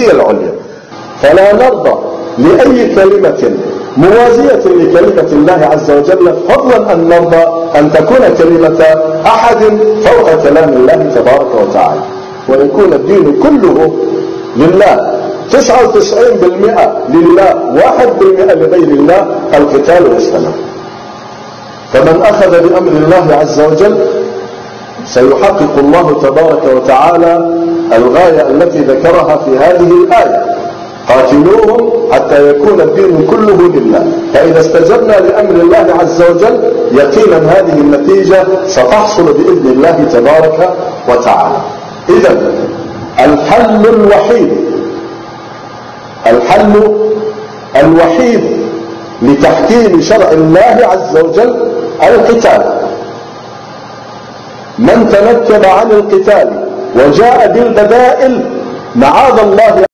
هي العليا. فلا نرضى لأي كلمة موازية لكلمة الله عز وجل، فضلا أن نرضى أن تكون كلمة أحد فوق كلام الله تبارك وتعالى، ويكون الدين كله لله، 99% لله، 1% لغير الله، القتال والسلام. فمن أخذ بأمر الله عز وجل سيحقق الله تبارك وتعالى الغاية التي ذكرها في هذه الآية: قاتلوهم حتى يكون الدين كله لله. فإذا استجبنا لأمر الله عز وجل يقينا هذه النتيجة ستحصل بإذن الله تبارك وتعالى. إذن الحل الوحيد لتحكيم شرع الله عز وجل القتال. من تنكب عن القتال وجاء بالبدائل معاذ الله